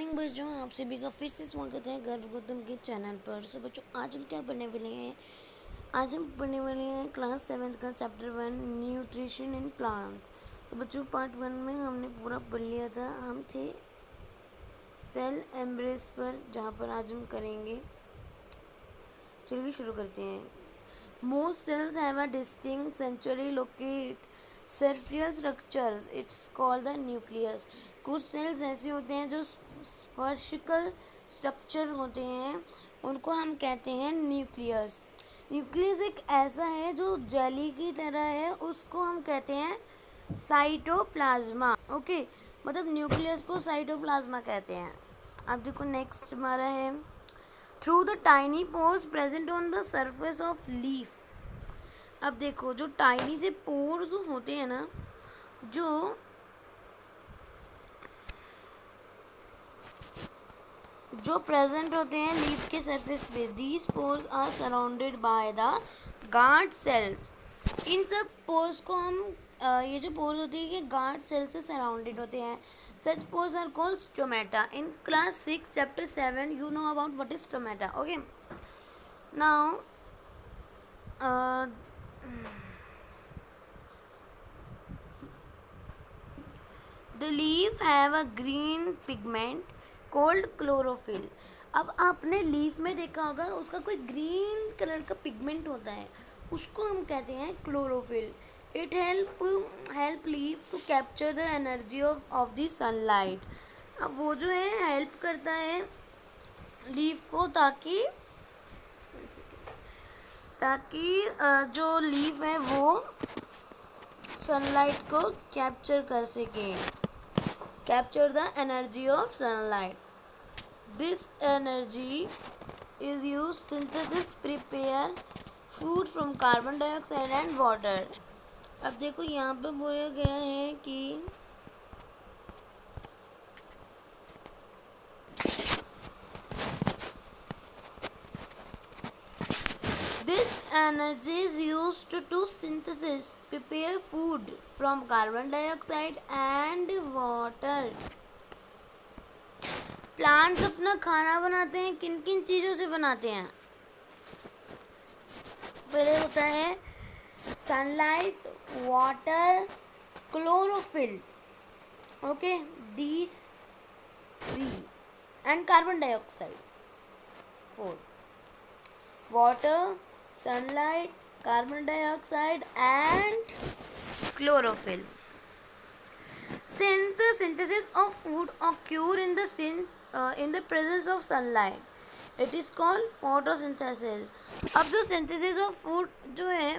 Morning बच्चों, आप सभी का फिर से स्वागत है गर्व गौतम के चैनल पर। सो बच्चों, आज हम क्या पढ़ने वाले हैं? आज हम पढ़ने वाले हैं क्लास 7 का चैप्टर 1 न्यूट्रिशन इन प्लांट्स। तो बच्चों, पार्ट 1 में हमने पूरा पढ़ लिया था। हम थे सेल एम्ब्रेस पर, जहाँ पर आज हम करेंगे। चलिए शुरू करते हैं। Most cells have a distinct centrally locate spherical structures, it's called the nucleus. कुछ सेल्स ऐसे होते हैं जो स्पर्शिकल स्ट्रक्चर होते हैं, उनको हम कहते हैं न्यूक्लियस। न्यूक्लियस एक ऐसा है जो जेली की तरह है, उसको हम कहते हैं साइटोप्लाज्मा। ओके, मतलब न्यूक्लियस को साइटोप्लाज्मा कहते हैं। अब देखो नेक्स्ट हमारा है through the tiny pores present on the surface of leaf. अब देखो, जो टाइनी से पोर्स होते हैं ना, जो प्रेजेंट होते हैं लीफ के सरफेस पे, these pores are surrounded by the guard cells. इन सब पोर्स को हम ये जो पोर्स होती है ये गार्ड सेल से सराउंडेड होते हैं। Such pores are called stomata. In class 6 chapter 7 you know about what is stomata. Okay, now the leaf have a green pigment called chlorophyll। अब आपने लीफ में देखा होगा उसका कोई ग्रीन कलर का पिगमेंट होता है, उसको हम कहते हैं chlorophyll. It help leaf to capture the energy of the sunlight. अब वो जो है हेल्प करता है लीफ को, ताकि जो लीफ है वो सनलाइट को कैप्चर कर सके, capture the energy of sunlight. This energy is used synthesis prepare food from carbon dioxide and water। अब देखो यहाँ पे बोला गया है कि this energy is used to synthesis prepare food from carbon dioxide and water। Plants अपना खाना बनाते हैं, किन किन चीज़ों से बनाते हैं? पहले होता है sunlight, water, chlorophyll. Okay, these 3 and carbon dioxide 4। Water, sunlight, carbon dioxide and chlorophyll। Since the synthesis of food occur in the presence of sunlight, it is called photosynthesis। अब जो synthesis of food जो है,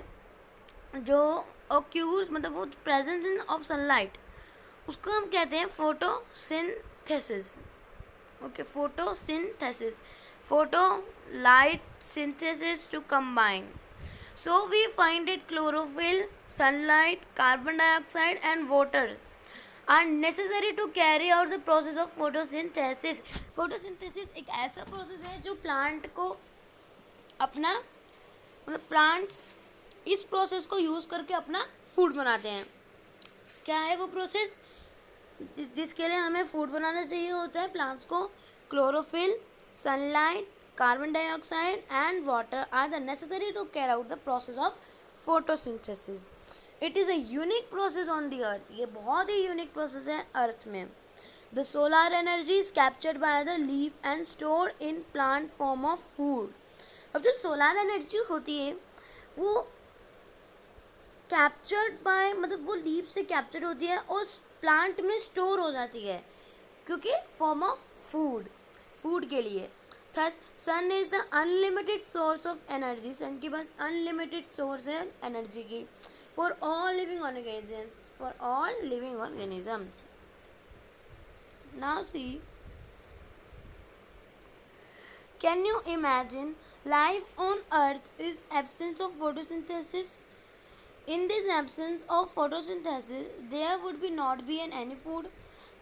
जो occurs मतलब वो presence of sunlight, उसको हम कहते हैं photosynthesis। Okay, photosynthesis, photo light synthesis to combine। So we find it chlorophyll, sunlight, carbon dioxide and water are necessary to carry out the process of photosynthesis। photosynthesis एक ऐसा process है जो plant को अपना मतलब प्लांट्स इस process को use करके अपना फूड बनाते हैं। क्या है वो प्रोसेस जिसके लिए हमें फूड बनाना चाहिए होता है प्लांट्स को? Chlorophyll, sunlight, carbon dioxide and water are the necessary to carry out the process of photosynthesis। It is a unique process on the earth। ये बहुत ही यूनिक प्रोसेस है अर्थ में। The solar energy is captured by the leaf and stored in plant form of food। अब जो solar energy होती है वो captured by मतलब वो लीफ से कैप्चर्ड होती है और प्लांट में स्टोर हो जाती है, क्योंकि फॉर्म ऑफ फूड के लिए। Thus, sun is the unlimited source of energy। सन के पास अनलिमिटेड सोर्स है एनर्जी की। For all living organisms। Now see, can you imagine life on Earth is absence of photosynthesis? In this absence of photosynthesis, there would not be any food।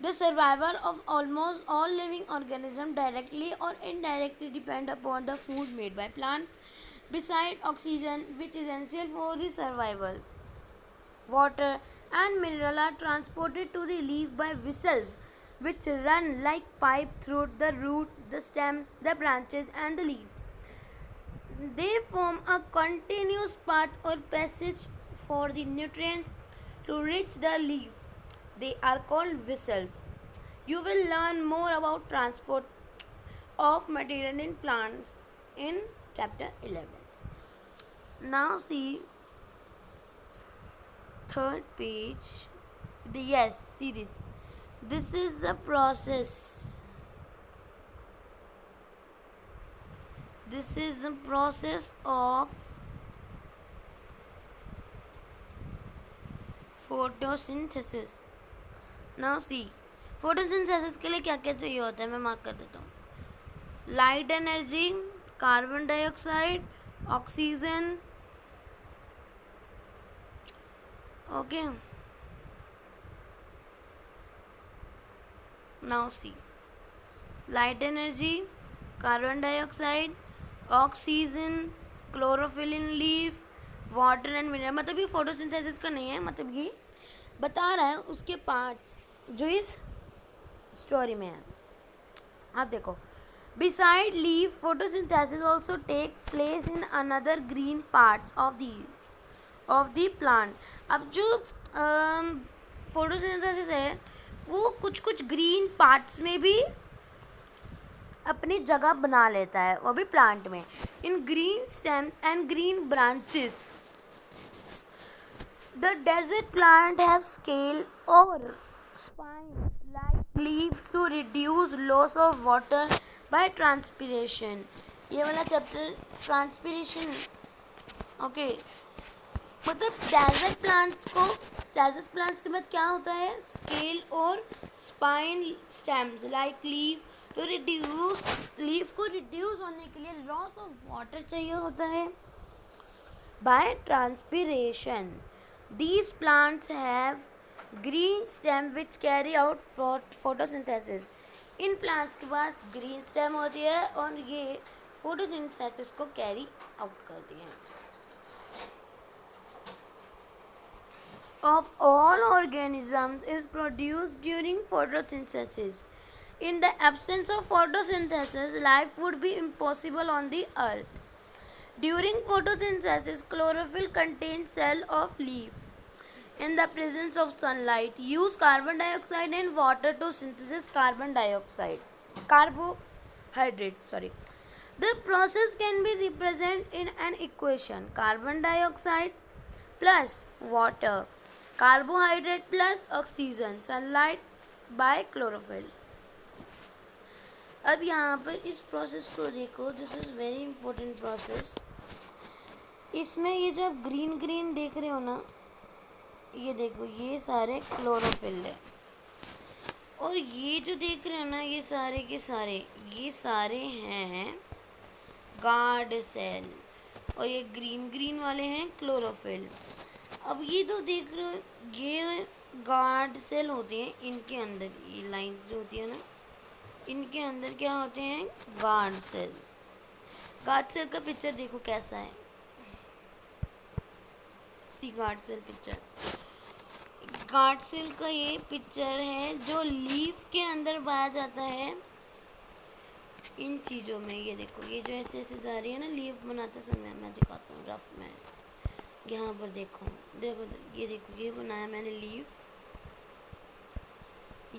The survival of almost all living organisms directly or indirectly depend upon the food made by plants. Besides oxygen, which is essential for the survival, water and mineral are transported to the leaf by vessels which run like pipe through the root, the stem, the branches and the leaf. They form a continuous path or passage for the nutrients to reach the leaf. They are called vessels. You will learn more about transport of material in plants in chapter 11. Now see third page. Yes, see this. This is the process. This is the process of photosynthesis. Now see, photosynthesis के लिए क्या क्या चाहिए होता है मैं mark कर देता हूँ. Light energy, carbon dioxide, oxygen. Okay. Now see, light energy, carbon dioxide, oxygen, chlorophyll in leaf, water and mineral. मतलब ये फोटोसिंथेसिस का नहीं है, मतलब ये बता रहा है उसके पार्ट्स जो इस स्टोरी में है. आप देखो, beside leaf photosynthesis also take place in another green parts of the plant. अब जो फोटोसिंथेसिस है वो कुछ कुछ ग्रीन पार्ट्स में भी अपनी जगह बना लेता है, वो भी प्लांट में. In green stem and green branches the desert plant have scale or spine like leaves to reduce loss of water by transpiration. ये वाला चैप्टर ट्रांसपिरेशन. ओके, मतलब डेजर्ट प्लांट्स के बाद क्या होता है, scale or spine stems like leave तो leaf को रिड्यूस होने के लिए लॉस ऑफ वाटर चाहिए होता है by transpiration. These plants have green stem which carry out photosynthesis. In plants के पास ग्रीन स्टेम होती है और ये फोटोसिंथेसिस को कैरी आउट करती है. Of all organisms is produced during photosynthesis. In the absence of photosynthesis, life would be impossible on the earth. During photosynthesis, chlorophyll contains cell of leaf. In the presence of sunlight, use carbon dioxide and water to synthesize carbohydrates. The process can be represented in an equation: carbon dioxide plus water, carbohydrate plus oxygen, sunlight by chlorophyll. अब यहाँ पर इस process को देखो, this is very important process. इसमें ये जो आप ग्रीन ग्रीन देख रहे हो ना, ये देखो, ये सारे क्लोरोफिल है. और ये जो देख रहे हो ना, ये सारे हैं गार्ड सेल. और ये ग्रीन ग्रीन वाले हैं क्लोरोफिल. अब ये तो देख रहे हो, ये गार्ड सेल होते हैं. इनके अंदर ये लाइंस जो होती है ना, इनके अंदर क्या होते हैं, गार्ड सेल. गार्ड सेल का पिक्चर देखो कैसा है. See guard cell picture. Guard cell का ये पिक्चर है जो लीफ के अंदर पाया जाता है इन चीज़ों में. ये देखो, ये जो ऐसे ऐसे जा रही है ना लीफ बनाते समय, मैं दिखाता हूँ रफ में. यहाँ पर देखो, ये बनाया मैंने लीफ.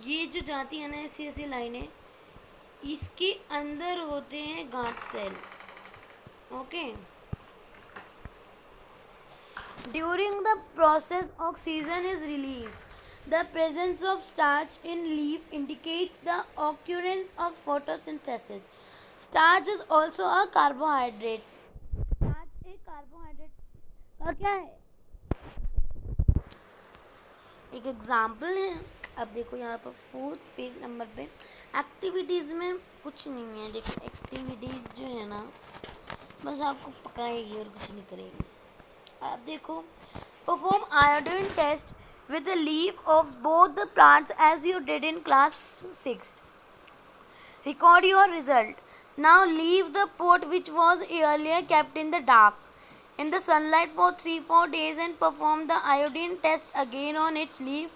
ये जो जाती है ना ऐसी ऐसी लाइनें, इसके अंदर होते हैं guard cell. Okay. During the process oxygen is release. The presence of starch in leaf indicates the occurrence of photosynthesis. Starch is also a carbohydrate. Starch एक कार्बोहाइड्रेट का क्या है, एक एग्जाम्पल है. अब देखो यहाँ पर 4th पेज नंबर पे एक्टिविटीज़ में कुछ नहीं है. देखो, एक्टिविटीज़ जो है ना बस आपको पकाएगी और कुछ नहीं करेगी. अब देखो, perform iodine test with the leaf of both the plants as you did in class 6. Record your result. Now leave the pot which was earlier kept in the dark in the sunlight for 3-4 days and perform the iodine test again on its leaf.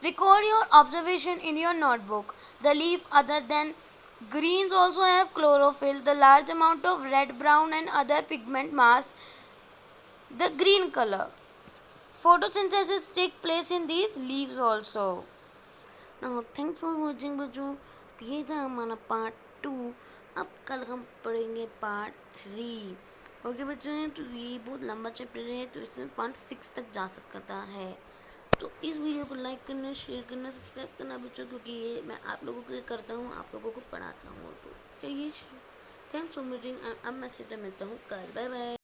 Record your observation in your notebook. The leaf other than greens also have chlorophyll. The large amount of red, brown and other pigment mask the green color. Photosynthesis take place in these leaves also. Now thanks for watching बच्चों. ये था हमारा part 2. अब कल हम पढ़ेंगे part 3. Okay बच्चों, तो ये बहुत लंबा चैप्टर है, तो इसमें पार्ट 6 तक जा सकता है. तो इस वीडियो को लाइक करना, शेयर करना, सब्सक्राइब करना बच्चों, क्योंकि ये मैं आप लोगों के लिए करता हूँ, आप लोगों को पढ़ाता हूँ. तो चलिए, थैंक्स फॉर वॉचिंग. अब मैं सीधा मिलता हूँ कल. Bye bye.